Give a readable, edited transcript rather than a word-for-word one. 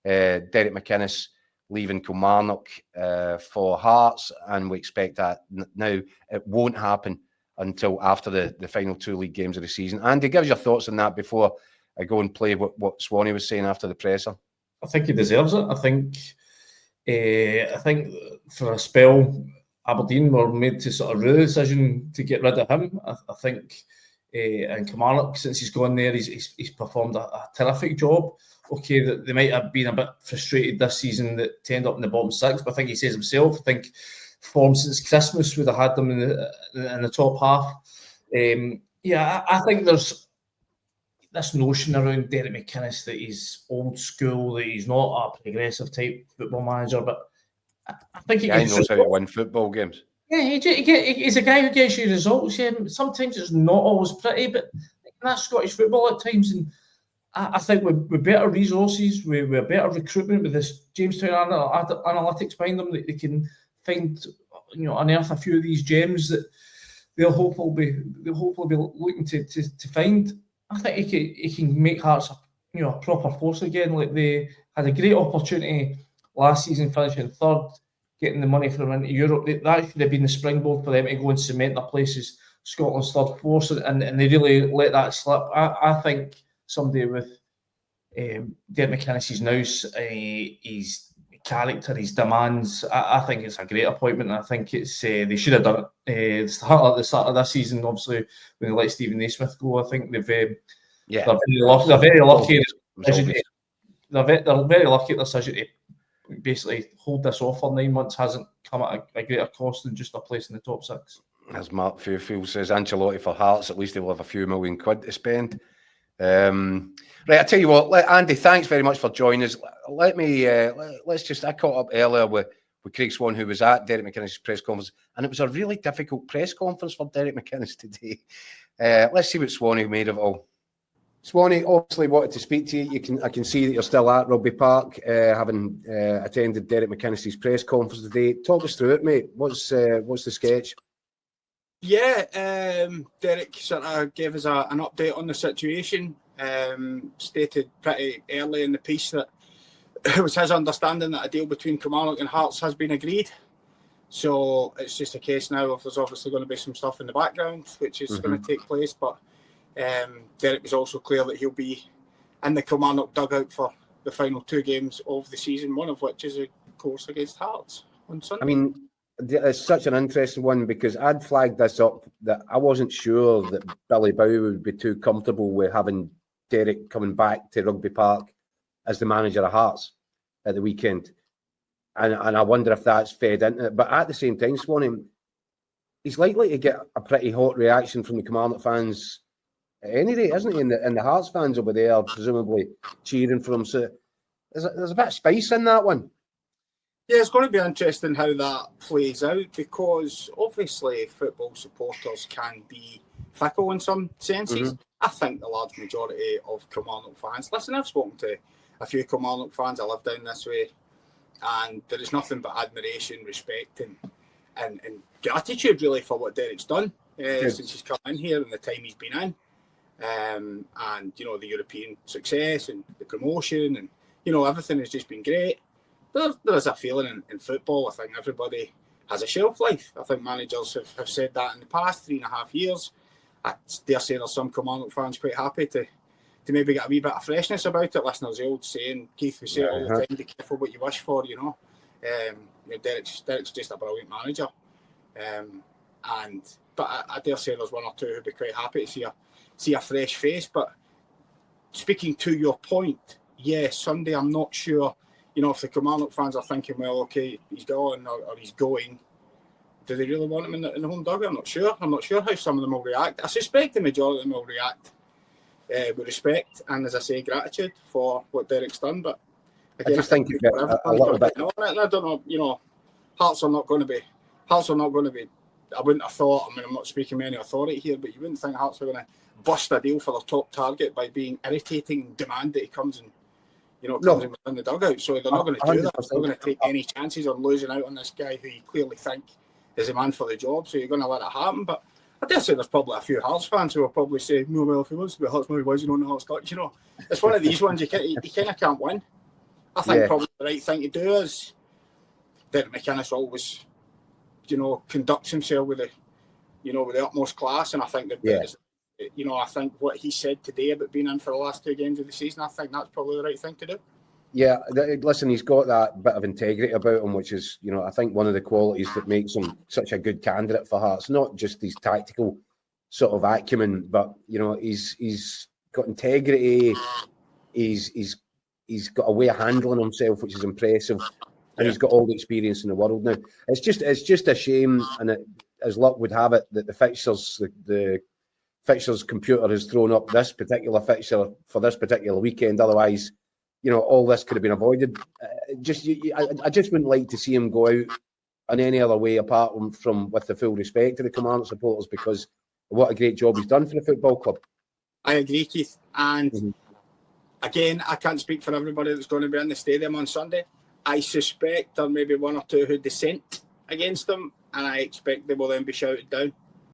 Derek McInnes leaving Kilmarnock for Hearts, and we expect that now. It won't happen until after the final 2 league games of the season. Andy, give us your thoughts on that before I go and play what Swanee was saying after the presser. I think he deserves it. I think for a spell, Aberdeen were made to sort of rue the decision to get rid of him. I think and Kilmarnock, since he's gone there, he's performed a terrific job. Okay, they might have been a bit frustrated this season to end up in the bottom 6, but I think he says himself, I think form since Christmas would have had them in the top half. I think there's this notion around Derek McInnes that he's old school, that he's not a progressive type football manager, but I think he knows how to win football games. Yeah, he's a guy who gets you results. Yeah, sometimes it's not always pretty, but that's Scottish football at times. And I think with better resources, with better recruitment, with this Jamestown analytics behind them, that they can find, unearth a few of these gems that they'll hopefully be looking to find. I think he can make Hearts a proper force again. Like, they had a great opportunity last season, finishing third, getting the money for them into Europe. That should have been the springboard for them to go and cement their place as Scotland's third force, and they really let that slip. I think somebody with Derek McInnes' nous, his character, his demands, I think it's a great appointment. I think it's they should have done it at the start of this season. Obviously, when they let Stephen Naismith go, I think they're very lucky. They're very lucky at the decision to basically hold this off for 9 months hasn't come at a greater cost than just a place in the top 6. As Mark Fairfield says, Ancelotti for Hearts, at least they will have a few million quid to spend. Right, I tell you what, Andy, thanks very much for joining us. I caught up earlier with Craig Swan, who was at Derek McInnes' press conference, and it was a really difficult press conference for Derek McInnes today. Let's see what Swanee made of it all. Swanee, obviously wanted to speak to you. I can see that you're still at Rugby Park, having attended Derek McInnes' press conference today. Talk us through it, mate. What's the sketch? Yeah, Derek sort of gave us an update on the situation. Stated pretty early in the piece that it was his understanding that a deal between Kilmarnock and Hearts has been agreed. So it's just a case now of there's obviously going to be some stuff in the background which is going to take place. But Derek was also clear that he'll be in the Kilmarnock dugout for the final 2 games of the season, one of which is, of course, against Hearts on Sunday. I mean, it's such an interesting one because I'd flagged this up that I wasn't sure that Billy Bow would be too comfortable with having Derek coming back to Rugby Park as the manager of Hearts at the weekend. And I wonder if that's fed into it. But at the same time, Swanee, he's likely to get a pretty hot reaction from the Kilmarnock fans at any rate, isn't he? And the Hearts fans over there, presumably cheering for him. So there's a bit of spice in that one. Yeah, it's going to be interesting how that plays out because obviously football supporters can be fickle in some senses. I think the large majority of Kilmarnock fans, listen, I've spoken to a few Kilmarnock fans, I live down this way, and there is nothing but admiration, respect and gratitude really for what Derek's done since he's come in here and the time he's been in. And, the European success and the promotion and, everything has just been great. There is a feeling in football. I think everybody has a shelf life. I think managers have said that in the past 3.5 years. I dare say there's some Kilmarnock fans quite happy to maybe get a wee bit of freshness about it. Listen, there's the old saying, Keith, we say it all the time, be careful what you wish for, Derek's just a brilliant manager. But I dare say there's one or two who'd be quite happy to see a fresh face. But speaking to your point, Sunday, I'm not sure, if the Kilmarnock fans are thinking, well, okay, he's gone or he's going, do they really want him in the home dugout? I'm not sure. I'm not sure how some of them will react. I suspect the majority of them will react with respect and, as I say, gratitude for what Derek's done. But again, I just think a little bit. I don't know. Hearts are not going to be. I wouldn't have thought. I mean, I'm not speaking with any authority here, but you wouldn't think Hearts are going to bust a deal for their top target by being irritating and demand that he comes and comes in the dugout. So they're not going to do that. They're not going to take any chances on losing out on this guy who you clearly think is a man for the job. So you're going to let it happen. But I dare say there's probably a few Hearts fans who will probably say, well, if he wants to be Hearts, maybe why is he not in the Hearts dugout? It's one of these ones you kind of can't win. I think probably the right thing to do is that McInnes always, conducts himself with with the utmost class, and I think that I think what he said today about being in for the last 2 games of the season, I think that's probably the right thing to do. Yeah, listen, he's got that bit of integrity about him, which is, I think one of the qualities that makes him such a good candidate for Hearts. Not just his tactical sort of acumen, but he's got integrity. He's got a way of handling himself, which is impressive, and he's got all the experience in the world now. It's just a shame, and as luck would have it, that the fixtures computer has thrown up this particular fixture for this particular weekend. Otherwise, all this could have been avoided. I just wouldn't like to see him go out in any other way apart from with the full respect to the Kilmarnock supporters, because what a great job he's done for the football club. I agree, Keith. And again, I can't speak for everybody that's going to be in the stadium on Sunday. I suspect there may be 1 or 2 who dissent against him, and I expect they will then be shouted down.